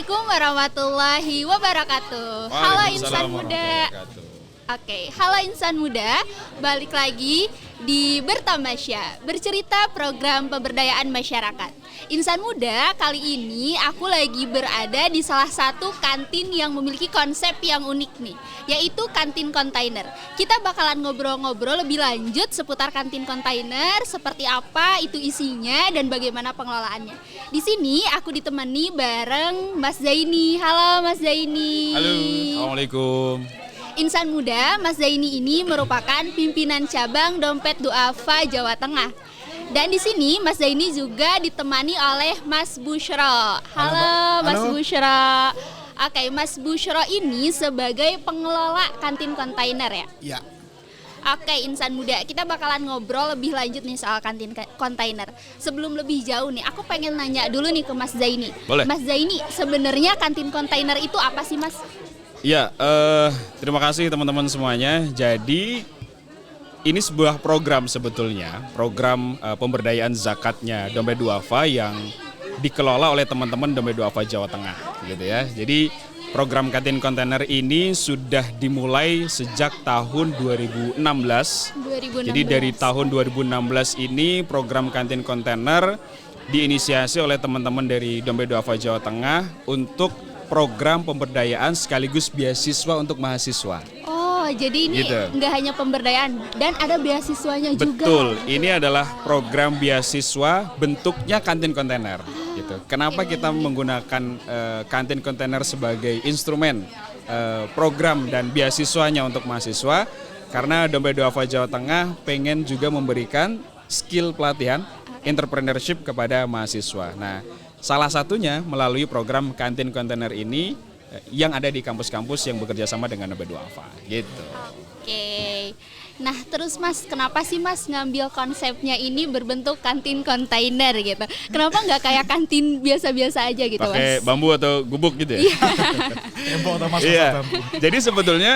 Assalamualaikum warahmatullahi wabarakatuh. Halo insan muda. Halo insan muda, balik lagi di Bertamasya, bercerita program pemberdayaan masyarakat. Insan muda, kali ini aku lagi berada di salah satu kantin yang memiliki konsep yang unik nih, yaitu kantin kontainer. Kita bakalan ngobrol-ngobrol lebih lanjut seputar kantin kontainer, seperti apa itu isinya dan bagaimana pengelolaannya. Di sini aku ditemani bareng Mas Zaini. Halo Mas Zaini. Halo, Assalamualaikum. Insan muda, Mas Zaini ini merupakan pimpinan cabang Dompet Duafa Jawa Tengah. Dan di sini Mas Zaini juga ditemani oleh Mas Busyro. Halo Mas Busyro. Oke, Mas Busyro ini sebagai pengelola kantin kontainer ya? Iya. Oke, insan muda, kita bakalan ngobrol lebih lanjut nih soal kantin kontainer. Sebelum lebih jauh nih, aku pengen nanya dulu nih ke Mas Zaini. Boleh. Mas Zaini, sebenarnya kantin kontainer itu apa sih Mas? Ya, terima kasih teman-teman semuanya. Jadi ini sebuah program sebetulnya, program pemberdayaan zakatnya Dompet Duafa yang dikelola oleh teman-teman Dompet Duafa Jawa Tengah, gitu ya. Jadi program kantin kontainer ini sudah dimulai sejak tahun 2016. Jadi dari tahun 2016 ini program kantin kontainer diinisiasi oleh teman-teman dari Dompet Duafa Jawa Tengah untuk program pemberdayaan sekaligus beasiswa untuk mahasiswa. Oh, jadi ini Gitu. nggak hanya pemberdayaan dan ada beasiswanya juga. Betul, ini adalah program beasiswa bentuknya kantin kontainer. Gitu. Kenapa kita menggunakan kantin kontainer sebagai instrumen program dan beasiswanya untuk mahasiswa? Karena Dompet Duafa Jawa Tengah pengen juga memberikan skill pelatihan entrepreneurship kepada mahasiswa. Nah, salah satunya melalui program kantin kontainer ini yang ada di kampus-kampus yang bekerja sama dengan Dompet Duafa, gitu. Oke. Nah, terus Mas, kenapa sih Mas ngambil konsepnya ini berbentuk kantin kontainer gitu? Kenapa nggak kayak kantin biasa-biasa aja gitu, Pakai Mas? bambu atau gubuk gitu ya? Tembok atau masuk Iya. bambu. Jadi sebetulnya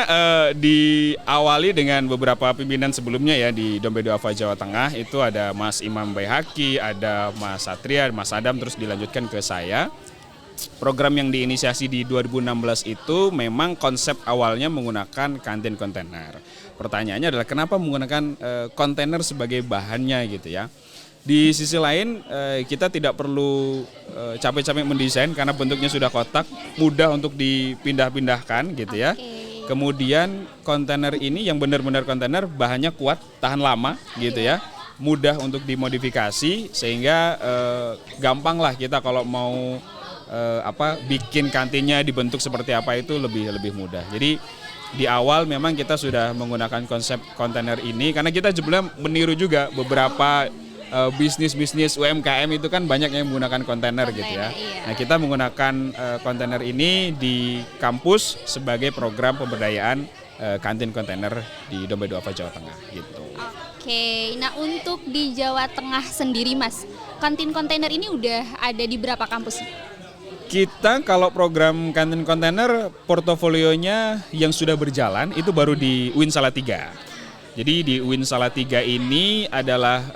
diawali dengan beberapa pimpinan sebelumnya ya di Dompet Duafa Jawa Tengah. Itu ada Mas Imam Baihaqi, ada Mas Satria, Mas Adam, terus dilanjutkan ke saya. Program yang diinisiasi di 2016 itu memang konsep awalnya menggunakan kantin kontainer. Pertanyaannya adalah kenapa menggunakan kontainer sebagai bahannya gitu ya. Di sisi lain kita tidak perlu capek-capek mendesain karena bentuknya sudah kotak, mudah untuk dipindah-pindahkan gitu ya. Kemudian kontainer ini yang benar-benar kontainer, bahannya kuat, tahan lama gitu ya. Mudah untuk dimodifikasi sehingga gampang lah kita kalau mau bikin kantinnya dibentuk seperti apa itu lebih mudah. Jadi di awal memang kita sudah menggunakan konsep kontainer ini karena kita sebenarnya meniru juga beberapa bisnis UMKM itu kan banyak yang menggunakan kontainer gitu ya. Iya. Nah, kita menggunakan kontainer ini di kampus sebagai program pemberdayaan kantin kontainer di Dompet Duafa Jawa Tengah gitu. Oke. Nah, untuk di Jawa Tengah sendiri Mas, kantin kontainer ini udah ada di berapa kampus? Kita kalau program kantin kontainer portofolionya yang sudah berjalan itu baru di UIN Salatiga. Jadi di UIN Salatiga ini adalah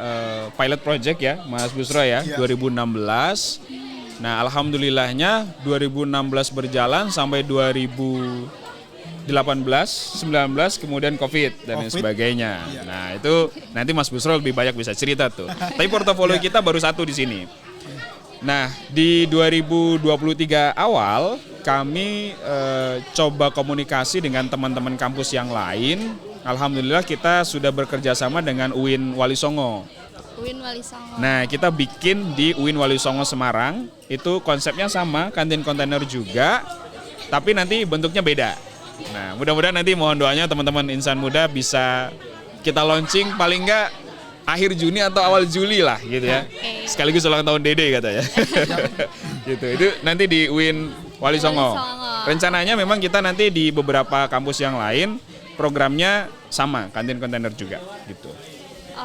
pilot project ya Mas Busro ya, 2016. Nah, alhamdulillahnya 2016 berjalan sampai 2018, 19 kemudian Covid dan lain sebagainya. Nah, itu nanti Mas Busro lebih banyak bisa cerita tuh. Tapi portofolio kita baru satu di sini. Nah, di 2023 awal kami coba komunikasi dengan teman-teman kampus yang lain. Alhamdulillah kita sudah bekerja sama dengan UIN Wali Songo. UIN Wali Songo. Nah, kita bikin di UIN Wali Songo Semarang. Itu konsepnya sama, kantin kontainer juga, tapi nanti bentuknya beda. Nah, mudah-mudahan nanti mohon doanya teman-teman insan muda bisa kita launching paling enggak akhir Juni atau awal Juli lah gitu ya. Sekaligus ulang tahun Dede katanya. Gitu. Itu nanti di UIN Wali Songo. Rencananya memang kita nanti di beberapa kampus yang lain programnya sama, kantin kontainer juga gitu.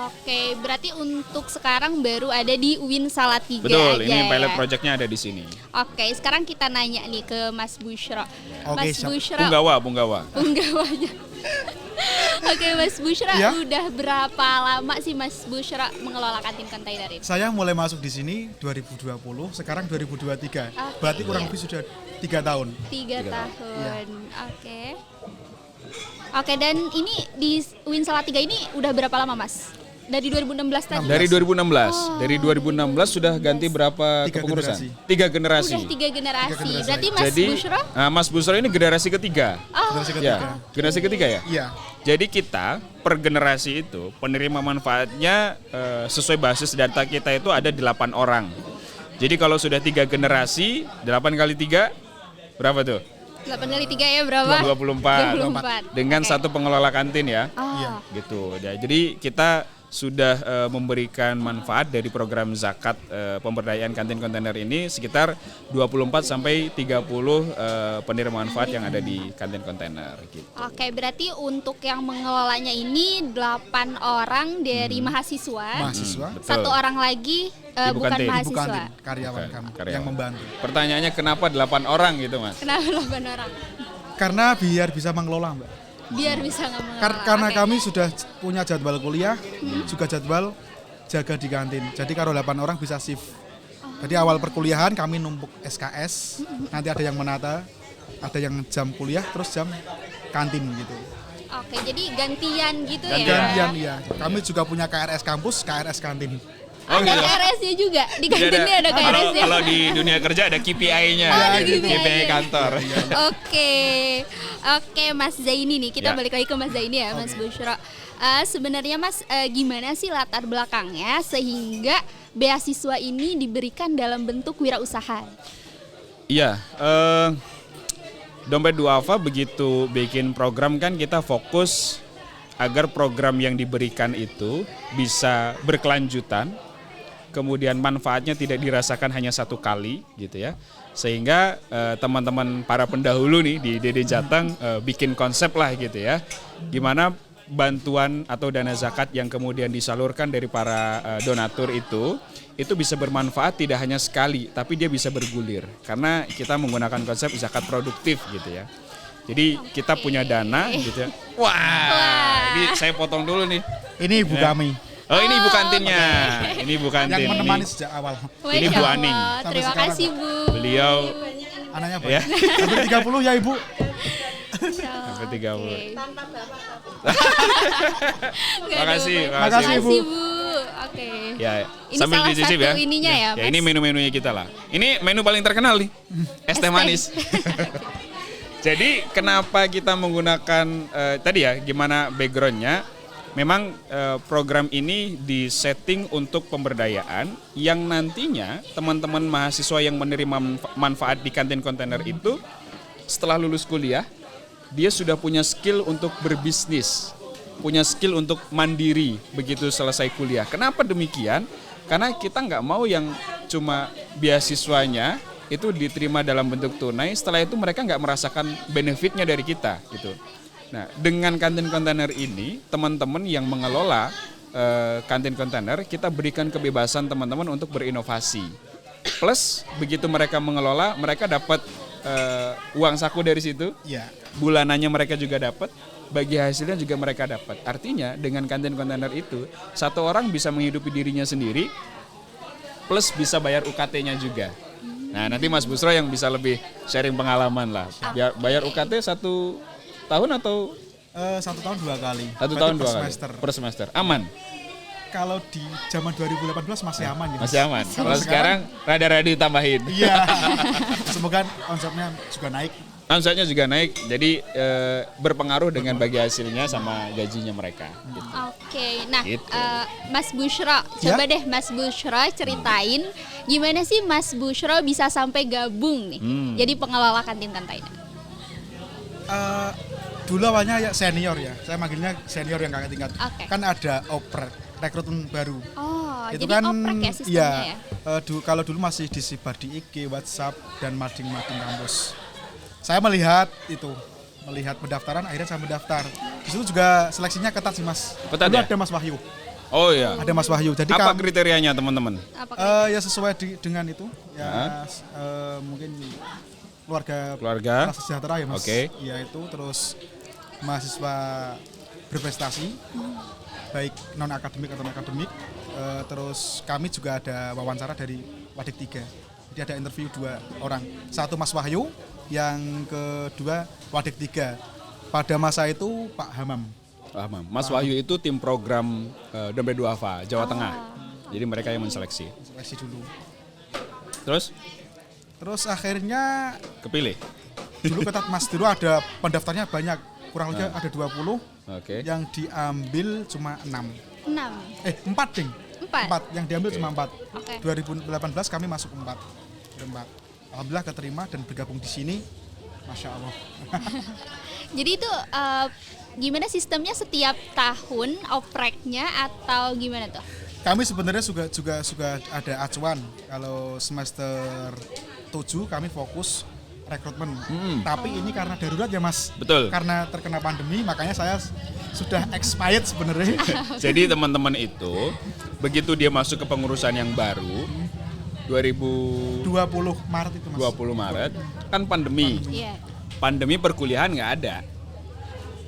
Oke, berarti untuk sekarang baru ada di UIN Salatiga. Betul, aja ini pilot ya? projectnya ada di sini. Oke, sekarang kita nanya nih ke Mas Busyro. Oke, Mas siap. Busyro. Punggawa. Punggawanya. Oke, Mas Bushra, Iya. udah berapa lama sih Mas Bushra mengelola kantin kontainer ini? Saya mulai masuk di sini 2020, sekarang 2023. Oke, Berarti kurang iya. lebih sudah 3 tahun. 3 tahun. Iya. Oke. Oke, dan ini di Win Salatiga ini udah berapa lama, Mas? Dari 2016 tadi? Dari 2016. Dari 2016 sudah ganti berapa 3 kepengurusan? generasi. 3 generasi. Udah 3 generasi. Tiga generasi. Berarti Mas Jadi Bushra? Mas Bushra ini generasi ketiga. Oh, Generasi ketiga. Ya, generasi ketiga ya? Iya. Jadi kita per generasi itu penerima manfaatnya sesuai basis data kita itu ada 8 orang. Jadi kalau sudah 3 generasi, 8 kali 3 berapa tuh? 8 kali 3 ya berapa? 24. Dengan Oke. satu pengelola kantin ya. Oh. Iya. Gitu. Ya, jadi kita sudah memberikan manfaat dari program zakat pemberdayaan kantin kontainer ini sekitar 24 sampai 30 penerima manfaat yang ada di kantin kontainer gitu. Oke, berarti untuk yang mengelolanya ini 8 orang dari mahasiswa. Mahasiswa. Betul. 1 orang lagi Ibu bukan kantin. Ibu mahasiswa. kantin, karyawan Bukan, kami karyawan. yang membantu. Pertanyaannya kenapa 8 orang gitu, Mas? Kenapa 8 orang? Karena biar bisa mengelola, Mbak. Biar bisa mengelola. Karena Oke. kami sudah punya jadwal kuliah, juga jadwal jaga di kantin. Jadi kalau 8 orang bisa shift. Jadi awal perkuliahan kami numpuk SKS, nanti ada yang menata, ada yang jam kuliah, terus jam kantin gitu. Oke, jadi gantian gitu ya. Gantian ya. Kami juga punya KRS kampus, KRS kantin. Oh, Ada gitu. KRS-nya juga. Di Jadi kantinnya ada kalau, KRS-nya. kalau di dunia kerja ada KPI-nya, Oh, ada gitu. KPI. KPI kantor. Oke, oke Mas Zaini nih, kita Ya. balik lagi ke Mas Zaini ya, Mas Bushra. Sebenarnya Mas, gimana sih latar belakangnya sehingga beasiswa ini diberikan dalam bentuk wirausaha? Iya, Dompet Duafa begitu bikin program kan kita fokus agar program yang diberikan itu bisa berkelanjutan, kemudian manfaatnya tidak dirasakan hanya satu kali gitu ya. Sehingga teman-teman para pendahulu nih di DD Jateng bikin konsep lah gitu ya. Gimana bantuan atau dana zakat yang kemudian disalurkan dari para donatur itu bisa bermanfaat tidak hanya sekali, tapi dia bisa bergulir. Karena kita menggunakan konsep zakat produktif gitu ya. Jadi kita punya dana gitu ya. Wah, ini saya potong dulu nih. Ini ibu Ya. kami Oh, ini ibu kantinnya. Ini ibu kantin. yang menemani Ini sejak awal. Ini Bu Masya Aning. Allah, Sampai terima sekarang. kasih Bu. Beliau Anaknya ya, banyak. Sampai 30 ya Ibu. sampai 30. Oke. Makasih, Makasih, Makasih Bu. Bu. Oke. Ya, Ini sambil salah dicicip satu ya. ininya ya, Ya, Mas. ini menu-menunya kita lah. Ini menu paling terkenal nih. Es teh manis. Jadi kenapa kita menggunakan tadi ya, gimana backgroundnya? Memang program ini disetting untuk pemberdayaan yang nantinya teman-teman mahasiswa yang menerima manfaat di kantin kontainer itu setelah lulus kuliah, dia sudah punya skill untuk berbisnis, punya skill untuk mandiri begitu selesai kuliah. Kenapa demikian? Karena kita nggak mau yang cuma beasiswanya itu diterima dalam bentuk tunai, setelah itu mereka nggak merasakan benefitnya dari kita gitu. Nah, dengan kantin kontainer ini, teman-teman yang mengelola kantin kontainer, kita berikan kebebasan teman-teman untuk berinovasi. Plus, begitu mereka mengelola, mereka dapat uang saku dari situ, Iya. bulanannya mereka juga dapat, bagi hasilnya juga mereka dapat. Artinya, dengan kantin kontainer itu, satu orang bisa menghidupi dirinya sendiri, plus bisa bayar UKT-nya juga. Nah, nanti Mas Bushra yang bisa lebih sharing pengalaman lah. Bayar UKT 1 tahun atau 1 tahun 2 kali. 1 Berarti tahun per 2 kali? semester. Per semester. Aman? Kalau di zaman 2018 masih aman ya. Mas. Masih aman? Kalau Kalau sekarang rada-rada ditambahin. Iya. Semoga konsepnya juga naik. Omsetnya juga naik, jadi berpengaruh dengan bagi hasilnya sama gajinya mereka. Gitu. Oke, nah Gitu. Mas Bushra, Ya. coba deh Mas Bushra ceritain gimana sih Mas Bushra bisa sampai gabung nih jadi pengelola kantin kontainer. Dulu awalnya ya senior ya. Saya manggilnya senior yang kakak tingkat. Oke. Kan ada oprek, rekrutmen baru. Oh, Itu jadi kan oprek ya sistemnya ya? Kalau dulu masih disebar di IG, WhatsApp dan mading-mading kampus. Saya melihat pendaftaran, akhirnya saya mendaftar. Di situ juga seleksinya ketat sih Mas. Ketat Dulu ya? ada Mas Wahyu. Oh iya. Ada Mas Wahyu. Jadi Apa kriterianya teman-teman? Apakah ya sesuai dengan itu. Ya mungkin keluarga Keluarga? kelas sejahtera ya Mas. Oke. Ya itu terus mahasiswa berprestasi, baik non akademik atau akademik. Terus kami juga ada wawancara dari Wadik 3. Jadi ada interview 2 orang. Satu Mas Wahyu, yang kedua Wadik 3. Pada masa itu Pak Hamam. Mas Wahyu itu tim program Dompet Duafa Jawa Tengah. Jadi mereka yang menseleksi. Seleksi dulu. Terus akhirnya kepilih. Dulu ketat Mas, dulu ada pendaftarnya banyak, kurang lebih ada 20. Oke. Yang diambil cuma 6. 4 ding. 4 yang diambil cuma 4. 2018 kami masuk 4. Alhamdulillah keterima dan bergabung di sini. Masya Allah. Jadi itu gimana sistemnya, setiap tahun opreknya atau gimana tuh? Kami sebenarnya juga ada acuan. Kalau semester 7 kami fokus rekrutmen. Tapi ini karena darurat ya Mas. Betul. Karena terkena pandemi, makanya saya sudah expired sebenarnya. Jadi teman-teman itu begitu dia masuk ke pengurusan yang baru 20 Maret itu Mas. 20 Maret kan pandemi. Iya. Pandemi perkuliahan nggak ada.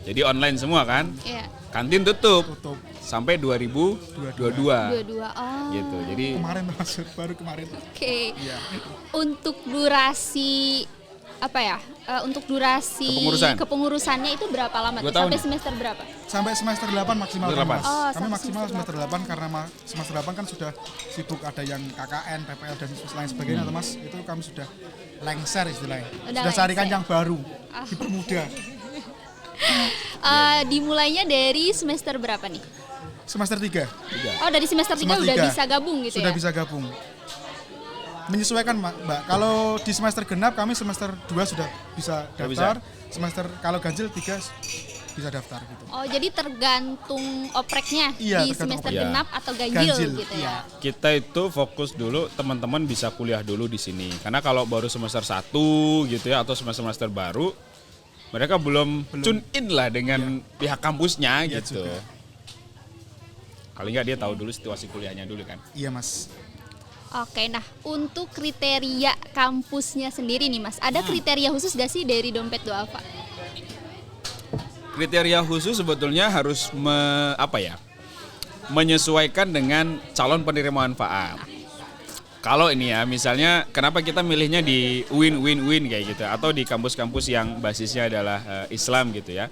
Jadi online semua kan? Iya. Kantin tutup sampai 2022. 22. Oh. Gitu. Jadi Kemarin Mas, baru kemarin. Oke. Iya. Untuk durasi untuk durasi kepengurusannya itu berapa lama? 2 tahun. Sampai semester berapa? Sampai semester 8 maksimal. Semester 8. Mas. Oh, Kami sampai maksimal semester semester 8 karena semester 8 kan sudah sibuk, ada yang KKN, PPL dan lain sebagainya atau Mas. Itu kami sudah lengser istilahnya. Sudah carikan yang baru, dipermudah. Dimulainya dari semester berapa nih? Semester 3. Oh, dari semester 3 udah bisa gabung gitu sudah ya? Bisa gabung. Menyesuaikan Mbak. Kalau di semester genap kami semester 2 sudah bisa daftar. Semester kalau ganjil 3 bisa daftar gitu. Oh, jadi tergantung opreknya di semester genap atau ganjil gitu ya. Kita itu fokus dulu, teman-teman bisa kuliah dulu di sini. Karena kalau baru semester 1 gitu ya atau semester baru, mereka belum tune in lah dengan pihak kampusnya gitu. Juga. Kali nggak dia tahu dulu situasi kuliahnya dulu kan. Iya Mas. Oke, nah untuk kriteria kampusnya sendiri nih Mas, ada kriteria khusus gak sih dari Dompet Duafa? Kriteria khusus sebetulnya harus menyesuaikan dengan calon penerima manfaat. Kalau ini ya, misalnya kenapa kita milihnya di win-win-win kayak gitu, atau di kampus-kampus yang basisnya adalah Islam gitu ya.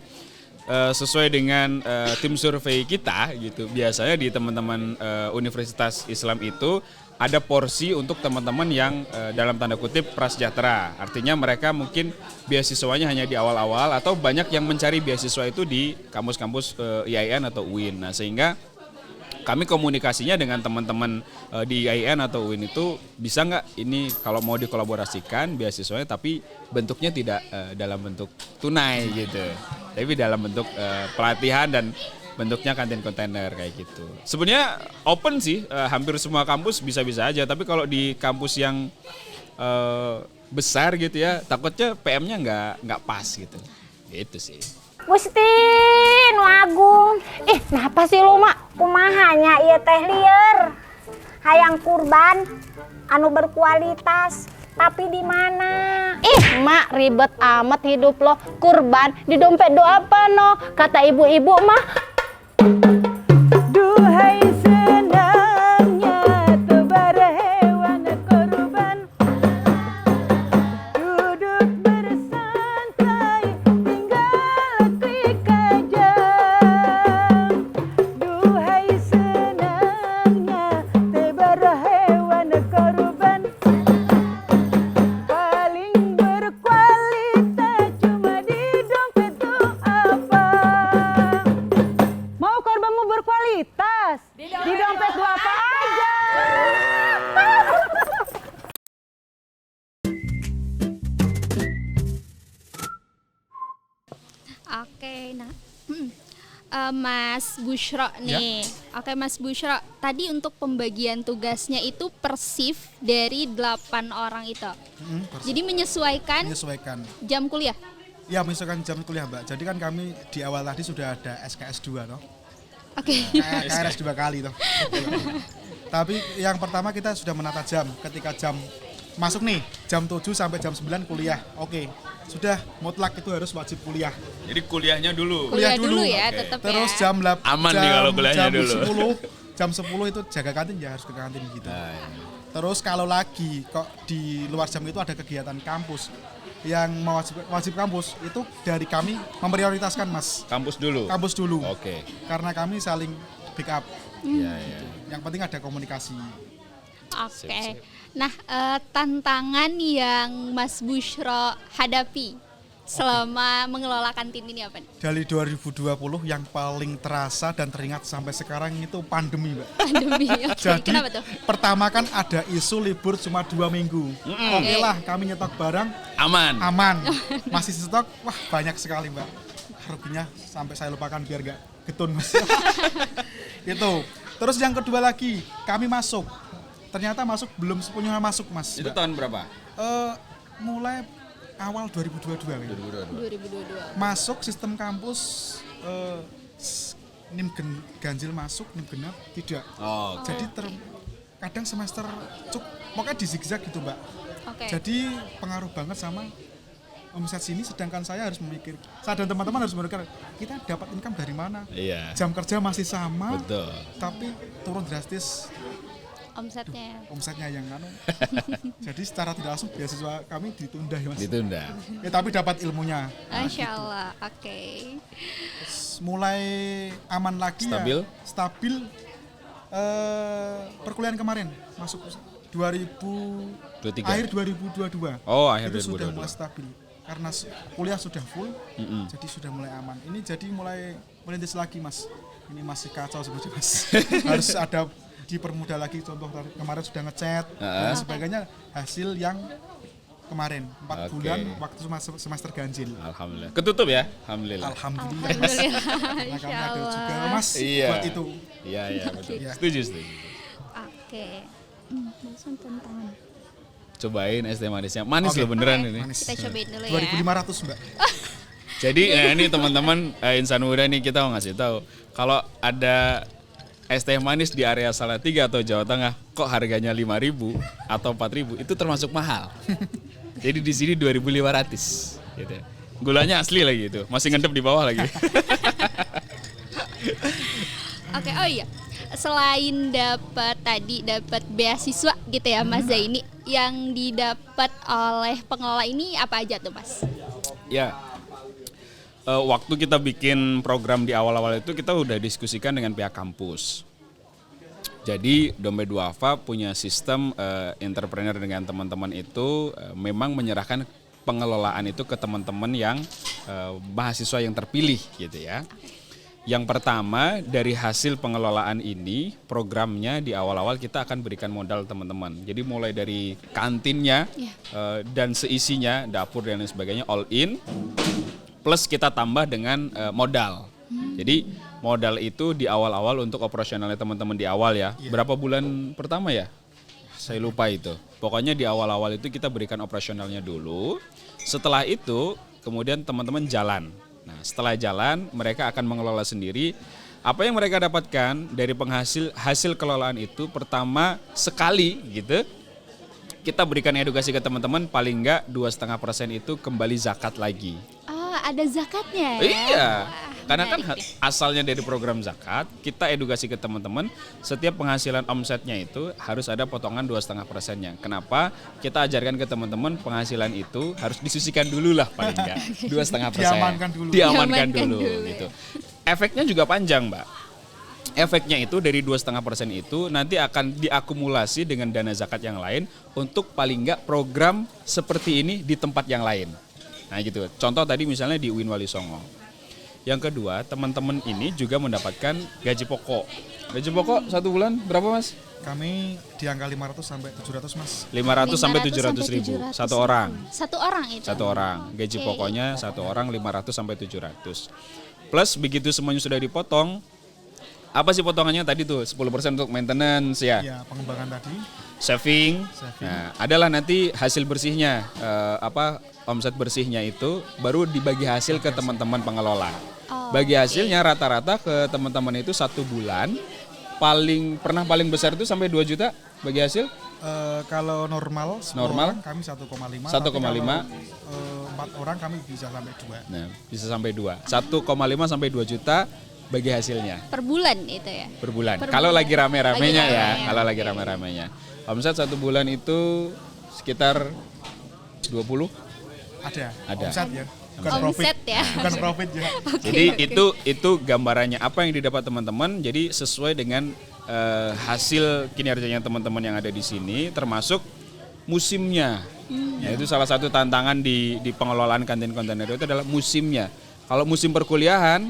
Sesuai dengan tim survei kita gitu, biasanya di teman-teman Universitas Islam itu ada porsi untuk teman-teman yang dalam tanda kutip prasejahtera. Artinya mereka mungkin beasiswanya hanya di awal-awal atau banyak yang mencari beasiswa itu di kampus-kampus IAIN atau UIN. Nah, sehingga kami komunikasinya dengan teman-teman di IAIN atau UIN itu bisa nggak ini kalau mau dikolaborasikan beasiswanya tapi bentuknya tidak dalam bentuk tunai gitu. Tapi dalam bentuk pelatihan dan bentuknya kantin kontainer kayak gitu. Sebenarnya open sih, hampir semua kampus bisa-bisa aja. Tapi kalau di kampus yang besar gitu ya, takutnya PM-nya nggak pas gitu. Gitu sih. Gusti nu agung. Napa sih lu mak? Kumahanya ieu teh lieur. Hayang kurban anu berkualitas. Tapi di mana? Mak ribet amat hidup lo. Kurban di Dompet Duafa no. Kata ibu-ibu mah. Duhai senangnya tebar hewan kurban. Duduk bersantai tinggal klik kajang. Duhai senangnya tebar hewan kurban. Paling berkualitas cuma di Dompet Duafa. Mau korbanmu berkualitas? Di Dompet Duafa aja. Oke, nah Mas Bushro nih. Oke Mas Bushro, tadi untuk pembagian tugasnya itu persif dari 8 orang itu. Jadi menyesuaikan jam kuliah? Ya, menyesuaikan jam kuliah Mbak. Jadi kan kami di awal tadi sudah ada SKS 2 toh. Oke. KRS 2 kali toh. Tapi yang pertama kita sudah menata jam. Ketika jam masuk nih jam 7 sampai jam 9 kuliah. Oke. Sudah mutlak itu harus wajib kuliah. Jadi kuliahnya dulu. Kuliah dulu ya, Oke. tetap Terus ya. jam Aman nih kalau kuliahnya dulu. Jam 10 itu jaga kantin ya harus ke kantin gitu. Nah, iya. Terus kalau lagi kok di luar jam itu ada kegiatan kampus yang wajib kampus itu dari kami memprioritaskan Mas. Kampus dulu. Kampus dulu. Oke. Karena kami saling backup. Iya, iya. Yang penting ada komunikasi. Oke. Nah, tantangan yang Mas Bushro hadapi selama mengelola kantin ini apa nih? Dari 2020 yang paling terasa dan teringat sampai sekarang itu pandemi, Mbak. Pandemi. Oke. Jadi Kenapa tuh? pertama kan ada isu libur cuma 2 minggu. Oke lah, kami nyetok barang aman. Masih stok, wah banyak sekali Mbak. Ruginya sampai saya lupakan biar gak getun Mas. Itu. Terus yang kedua lagi, kami masuk. Ternyata masuk belum sepenuhnya masuk Mas. Itu Mbak. tahun berapa? Mulai awal 2022 kayaknya. 2022. Masuk sistem kampus NIM ganjil masuk, NIM genap tidak. Oh, Jadi kadang semester pokoknya di zigzag gitu Mbak. Oke. Jadi pengaruh banget sama omset sini, sedangkan saya harus memikir, saya dan teman-teman harus memikir kita dapat income dari mana. iya. Jam kerja masih sama, Betul. tapi turun drastis Omsetnya. omsetnya yang jadi secara tidak langsung beasiswa kami ditunda ya Mas. Ditunda. Ya, tapi dapat ilmunya. Masya Allah. Oke. Mulai aman lagi Stabil? ya. Stabil. Perkuliahan kemarin masuk 23. akhir 2022. Oh, akhir itu sudah 2022. mulai stabil karena kuliah sudah full, jadi sudah mulai aman. Ini jadi mulai merintis lagi Mas. Ini masih kacau sebenarnya Mas. Harus ada dipermudah lagi, contoh kemarin sudah ngechat dan sebagainya, hasil yang kemarin 4 bulan waktu semester ganjil. Alhamdulillah. Ketutup ya? Alhamdulillah. Alhamdulillah. Alhamdulillah. Karena Insya kami ada juga Allah. Mas Iya. buat itu. Iya, iya, betul. Iya. Setuju. Oke. Barusan tantangan. Cobain es teh manisnya. Manis Oke. loh beneran Oke. ini. Manis. Kita cobain dulu ya. 2.500 Mbak. Jadi ini teman-teman Insan Muda nih kita mau ngasih tahu kalau ada es teh manis di area Salatiga atau Jawa Tengah kok harganya 5.000 atau 4.000 itu termasuk mahal. Jadi di sini 2.500 gitu. Gulanya asli lagi itu, masih ngendep di bawah lagi. Oke, oh iya. Selain dapat beasiswa gitu ya Mas Zaini, yang didapat oleh pengelola ini apa aja tuh Mas? Ya, waktu kita bikin program di awal-awal itu kita udah diskusikan dengan pihak kampus. Jadi Dompet Duafa punya sistem entrepreneur dengan teman-teman itu memang menyerahkan pengelolaan itu ke teman-teman yang mahasiswa yang terpilih gitu ya. Yang pertama dari hasil pengelolaan ini programnya di awal-awal kita akan berikan modal teman-teman. Jadi mulai dari kantinnya dan seisinya, dapur dan lain sebagainya all in. Plus kita tambah dengan modal. Jadi modal itu di awal-awal untuk operasionalnya teman-teman di awal ya. Berapa bulan pertama ya? Saya lupa itu. Pokoknya di awal-awal itu kita berikan operasionalnya dulu. Setelah itu kemudian teman-teman jalan. Nah setelah jalan mereka akan mengelola sendiri. Apa yang mereka dapatkan dari hasil kelolaan itu pertama sekali gitu. Kita berikan edukasi ke teman-teman paling enggak 2,5% itu kembali zakat lagi. Ada zakatnya ya? Iya, Wah, karena kan menarik nih. asalnya dari program zakat, kita edukasi ke teman-teman, setiap penghasilan omsetnya itu harus ada potongan 2,5%-nya. Kenapa? Kita ajarkan ke teman-teman penghasilan itu harus disisihkan dulu lah paling enggak, 2,5%. Diamankan dulu. Diamankan Diamankan dulu, dulu, gitu. Efeknya juga panjang, Mbak. Efeknya itu dari 2,5% itu nanti akan diakumulasi dengan dana zakat yang lain untuk paling enggak program seperti ini di tempat yang lain. Nah gitu, contoh tadi misalnya di UIN Wali Songo. Yang kedua, teman-teman ini juga mendapatkan gaji pokok. Gaji pokok 1 bulan berapa Mas? Kami di angka 500 sampai 700 Mas. 500 sampai 700 ribu, 700 satu orang. Satu orang itu? Satu orang, gaji Oke. pokoknya satu orang 500 sampai 700. Plus begitu semuanya sudah dipotong, apa sih potongannya tadi tuh? 10% untuk maintenance ya? Ya, pengembangan tadi. Saving. Nah, adalah nanti hasil bersihnya, omset bersihnya itu baru dibagi hasil ke teman-teman pengelola. Bagi hasilnya rata-rata ke teman-teman itu 1 bulan paling besar itu sampai 2 juta bagi hasil. Kalau normal 10 Normal? orang kami 1,5. 1,5. 4 orang kami bisa sampai 2. Nah, bisa sampai 2. 1,5 sampai 2 juta bagi hasilnya Per bulan itu ya. per bulan. Per Kalau bulan. lagi rame-ramenya Lagi ya, rame-rame. kalau lagi rame-ramenya. Omset 1 bulan itu sekitar 20. Ada. Ada. Omset ya. Bukan Omset profit. ya. Bukan profit ya. Jadi Oke. itu gambarannya apa yang didapat teman-teman. Jadi sesuai dengan hasil kinerjanya teman-teman yang ada di sini, termasuk musimnya. Ya, itu salah satu tantangan di pengelolaan kantin kontainer itu adalah musimnya. Kalau musim perkuliahan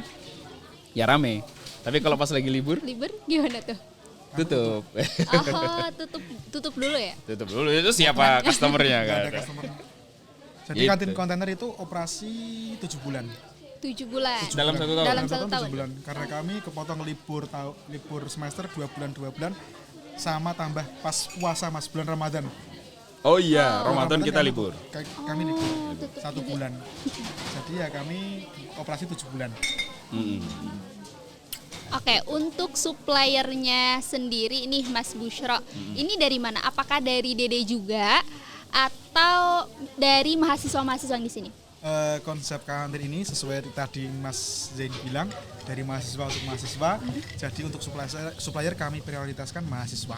ya rame. Tapi kalau pas lagi libur Libur gimana tuh? tutup. Oh, tutup dulu ya. Tutup dulu itu siapa customernya Nggak kan. ada customer. Jadi Gitu. kantin kontainer itu operasi 7 bulan. 7 bulan. Dalam 1 tahun. Dalam 1 tahun. 7 bulan. Karena kami kepotong libur semester 2 bulan sama tambah pas puasa Mas bulan Ramadan. Oh iya, Ramadan kita libur. Kami libur tutup 1 juga. bulan. Jadi ya kami operasi 7 bulan. Oke, untuk suppliernya sendiri nih Mas Bushro, ini dari mana? Apakah dari Dede juga atau dari mahasiswa-mahasiswa yang di sini? Konsep kantin ini sesuai tadi Mas Zain bilang dari mahasiswa untuk mahasiswa. Jadi untuk supplier kami prioritaskan mahasiswa.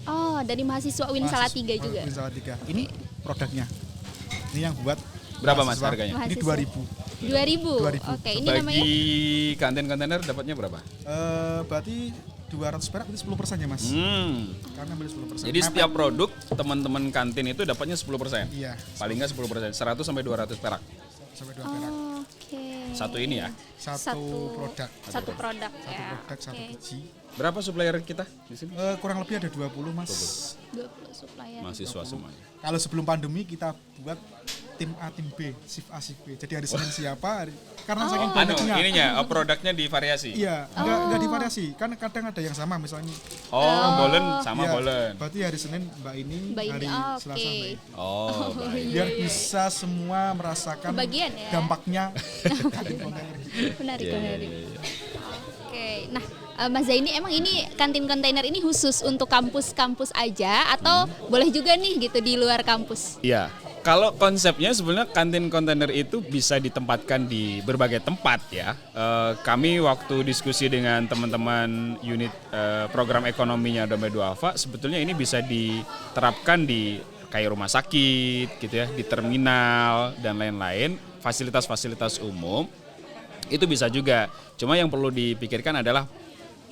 Oh, dari mahasiswa Win Salatiga juga. Win Salatiga. Ini produknya. Ini yang buat Berapa Mas mahasiswa. harganya? Ini Mahasiswa. 2.000. 2.000. 2.000. Oke, ini Bagi namanya kantin kontainer dapatnya berapa? Berarti 200 perak itu 10% ya Mas? Kami ambil 10%. Jadi setiap produk teman-teman kantin itu dapatnya 10%. Iya, Paling nggak 10%, 100 sampai 200 perak. sampai 2 perak. Oke. Satu ini ya. Satu produk. Satu produk Satu ya. produk, satu Oke. biji. Berapa supplier kita di sini? Kurang lebih ada 20 Mas. 20 supplier. Mahasiswa semuanya. Kalau sebelum pandemi kita buat tim A, tim B, shift A, shift B. Jadi hari Senin siapa, karena saking Anu, banyaknya. ininya produknya divariasi. Iya, enggak divariasi. Kan kadang ada yang sama misalnya. Oh, bolen sama Iya, bolen. Berarti hari Senin Mbak ini, Mbak ini, hari oke. Selasa Mbak ini. Oh, baik. Biar bisa semua merasakan Kebagian ya. dampaknya kantin kontainer. Menarik, Iya, iya, menarik. iya, iya. Oke, nah Mas Zaini emang ini kantin kontainer ini khusus untuk kampus-kampus aja atau boleh juga nih gitu di luar kampus? Iya. Kalau konsepnya sebenarnya kantin kontainer itu bisa ditempatkan di berbagai tempat ya. Kami waktu diskusi dengan teman-teman unit program ekonominya Dompet Duafa, sebetulnya ini bisa diterapkan di kayak rumah sakit gitu ya, di terminal dan lain-lain, fasilitas-fasilitas umum itu bisa juga. Cuma yang perlu dipikirkan adalah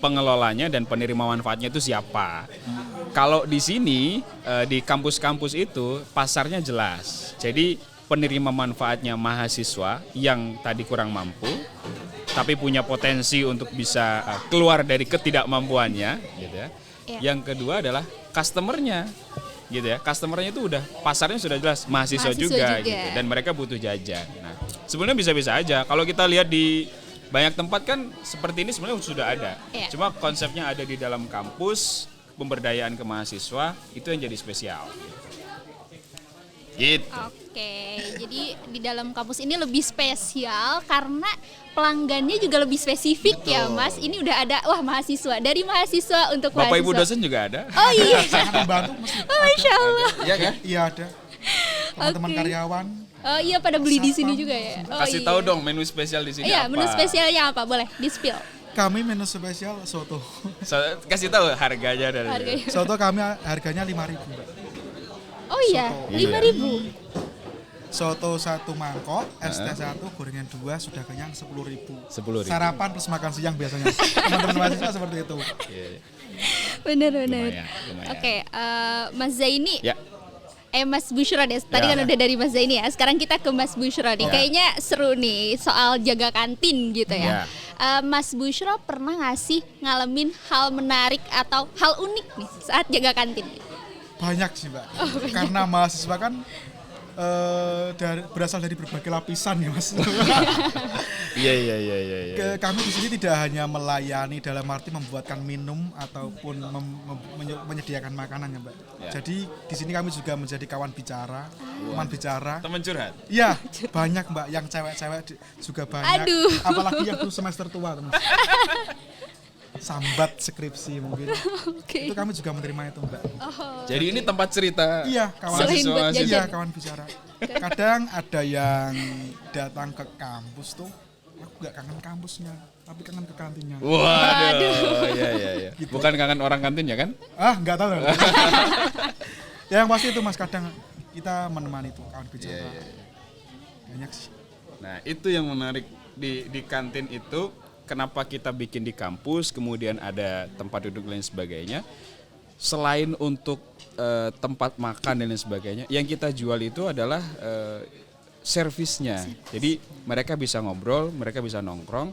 pengelolanya dan penerima manfaatnya itu siapa. Kalau di sini di kampus-kampus itu pasarnya jelas. Jadi penerima manfaatnya mahasiswa yang tadi kurang mampu tapi punya potensi untuk bisa keluar dari ketidakmampuannya gitu ya. Iya. Yang kedua adalah customernya gitu ya. Customernya itu udah pasarnya sudah jelas mahasiswa juga gitu dan mereka butuh jajan. Nah, sebenarnya bisa-bisa aja. Kalau kita lihat di banyak tempat kan seperti ini sebenarnya sudah ada. Iya. Cuma konsepnya ada di dalam kampus, pemberdayaan ke mahasiswa itu yang jadi spesial. Gitu. Oke, jadi di dalam kampus ini lebih spesial karena pelanggannya juga lebih spesifik ya Mas. Ini udah ada, wah mahasiswa, dari mahasiswa untuk Bapak mahasiswa. Ibu dosen juga ada. Oh iya, Sangat membantu mesti. oh, Masya Allah. Iya kan? Iya ada. Teman-teman Oke. karyawan. Oh iya pada beli di sini Satpam. juga ya. Oh, Kasih iya. tahu dong menu spesial di sini Iya, apa. menu spesialnya apa? Boleh di-spill. Kami menu spesial soto. Kasih tahu harganya dari. Harganya. Soto kami harganya 5.000 Mbak. Oh iya, Soto. 5.000. Soto 1 mangkok, es teh 1, gorengan 2 sudah kenyang 10.000. 10.000. Sarapan plus makan siang biasanya. Teman-teman mahasiswa seperti itu. Iya. Benar-benar. Lumayan. Oke, Mas Zaini. Ya. Mas Bushro deh. Tadi Ya. kan udah dari Mas Zaini ya. Sekarang kita ke Mas Bushro nih. Ya. Kayaknya seru nih soal jaga kantin gitu ya. Ya. Mas Bushro pernah nggak sih ngalamin hal menarik atau hal unik nih saat jaga kantin? Banyak sih Mbak. Karena mahasiswa kan berasal dari berbagai lapisan ya Mas. Iya. Kami di sini tidak hanya melayani dalam arti membuatkan minum ataupun menyediakan makanan ya Mbak. Ya. Jadi di sini kami juga menjadi kawan bicara, teman bicara. Teman curhat. Iya, banyak Mbak, yang cewek-cewek juga banyak. Aduh. Apalagi yang tuh semester tua, teman. sambat skripsi mungkin. Oke. Itu kami juga menerima itu, Mbak. Jadi ini tempat cerita. Iya, kawan Selain buat mahasiswa. jajan. Iya, kawan bicara. Kadang ada yang datang ke kampus tuh, aku nggak kangen kampusnya, tapi kangen ke kantinnya. Waduh, iya. Bukan kangen orang kantin ya kan? Ah, nggak tahu. Ya, yang pasti itu Mas, kadang kita menemani itu kawan bicara. Banyak sih. Nah, itu yang menarik di kantin itu, kenapa kita bikin di kampus, kemudian ada tempat duduk dan lain sebagainya. Selain untuk tempat makan dan lain sebagainya, yang kita jual itu adalah servisnya. Jadi mereka bisa ngobrol, mereka bisa nongkrong.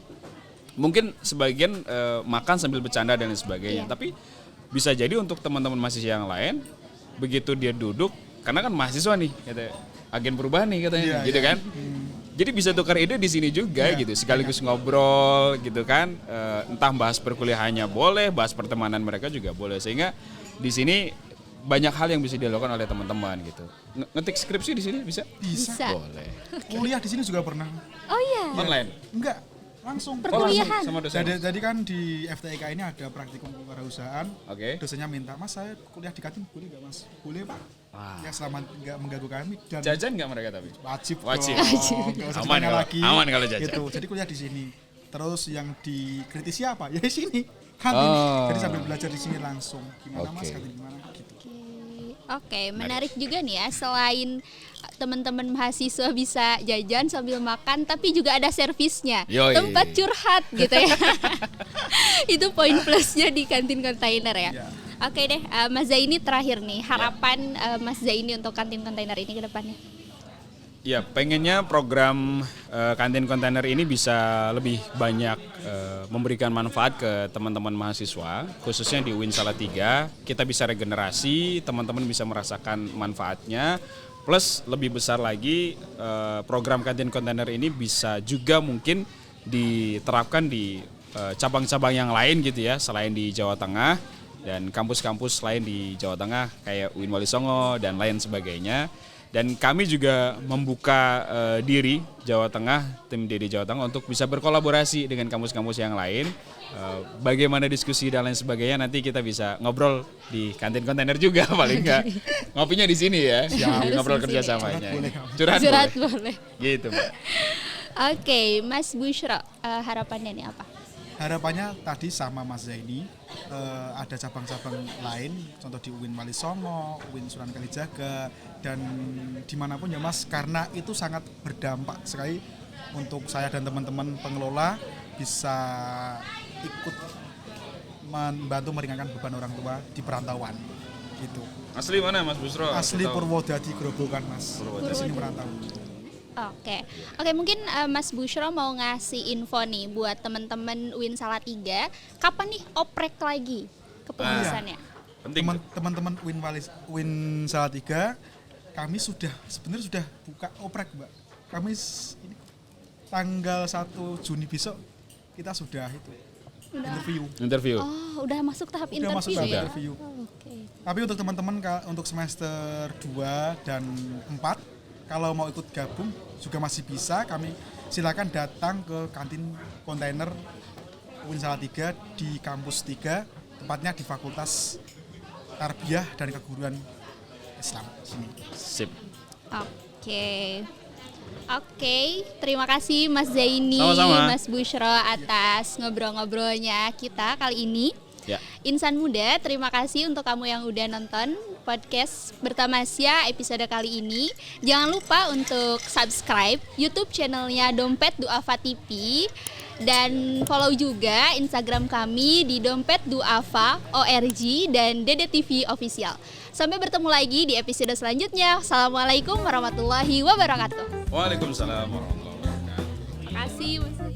Mungkin sebagian makan sambil bercanda dan lain sebagainya. Tapi bisa jadi untuk teman-teman mahasiswa yang lain, begitu dia duduk, karena kan mahasiswa nih, agen perubahan nih katanya, gitu kan. Jadi bisa tukar ide di sini juga gitu, sekaligus ngobrol gitu kan. Entah bahas perkuliahannya boleh, bahas pertemanan mereka juga boleh. Sehingga di sini banyak hal yang bisa dilakukan oleh teman-teman gitu. Ngetik skripsi di sini bisa? Bisa. Boleh. Kuliah di sini juga pernah. Oh iya. Online. Enggak, langsung. Perkuliahan. Sama dosen. Jadi kan di FTIK ini ada praktikum kewirausahaan. Oke. Dosennya minta, Mas saya kuliah di kantin boleh nggak Mas? Boleh Pak. Ya selama nggak mengganggu kami dan Jajan nggak mereka tapi? wajib. Wajib. dong. Nggak usah Aman ditanya kalau- lagi. aman kalau jajan. Gitu. Jadi kuliah di sini. Terus yang dikritisi apa? Ya di sini. Kantin. Oh. Jadi sambil belajar di sini langsung. Gimana Mas? Oke. Kantin gimana? Gitu. Oke, menarik juga nih ya. Selain teman-teman mahasiswa bisa jajan sambil makan, tapi juga ada servisnya, Yoi. tempat curhat gitu ya. Itu poin plusnya di kantin kontainer ya. Ya. Oke deh, Mas Zaini terakhir nih, harapan Mas Zaini untuk kantin kontainer ini ke depannya. Ya, pengennya program kantin kontainer ini bisa lebih banyak memberikan manfaat ke teman-teman mahasiswa, khususnya di UIN Salatiga. Kita bisa regenerasi, teman-teman bisa merasakan manfaatnya. Plus lebih besar lagi, program kantin kontainer ini bisa juga mungkin diterapkan di cabang-cabang yang lain gitu ya, selain di Jawa Tengah dan kampus-kampus lain di Jawa Tengah kayak UIN Wali Songo dan lain sebagainya. Dan kami juga membuka diri Jawa Tengah, tim DD Jawa Tengah untuk bisa berkolaborasi dengan kampus-kampus yang lain. Bagaimana diskusi dan lain sebagainya nanti kita bisa ngobrol di kantin kontainer juga paling enggak. Ngopinya di sini ya, ngobrol Harus di sini. kerjasamanya. Curhat Curhat Curhat boleh. boleh. Gitu, Mbak. Oke, Mas Bushro, harapannya nih apa? Harapannya tadi sama Mas Zaini, ada cabang-cabang lain, contoh di UIN Wali Songo, UIN Sunan Kalijaga, dan dimanapun ya Mas, karena itu sangat berdampak sekali untuk saya dan teman-teman pengelola bisa ikut membantu meringankan beban orang tua di perantauan. Gitu. Asli mana Mas Busro? Asli Purwodadi Grobogan Mas, di sini merantau. Oke, mungkin Mas Bushro mau ngasih info nih buat teman-teman UIN Salatiga, kapan nih oprek lagi kepengurusannya? Penting. Teman-teman UIN Salatiga, kami sebenarnya sudah buka oprek Mbak. Kami ini tanggal 1 Juni besok kita sudah itu interview. Oh, udah masuk tahap Udah masuk interview tahap ya? interview. Oh, oke. Tapi untuk teman-teman untuk semester 2 dan 4 kalau mau ikut gabung juga masih bisa. Kami silakan datang ke kantin kontainer UIN Salatiga di kampus 3, tepatnya di Fakultas Tarbiyah dan Keguruan Islam sini. Sip. Oke, terima kasih Mas Zaini, Sama-sama. Mas Bushro atas ngobrol-ngobrolnya kita kali ini. Ya. Insan Muda, terima kasih untuk kamu yang udah nonton podcast Bertamasya episode kali ini. Jangan lupa untuk subscribe YouTube channelnya Dompet Duafa TV dan follow juga Instagram kami di Dompet Duafa ORG dan DDTV Official. Sampai bertemu lagi di episode selanjutnya. Assalamualaikum warahmatullahi wabarakatuh. Waalaikumsalam warahmatullahi wabarakatuh. Terima kasih Mas.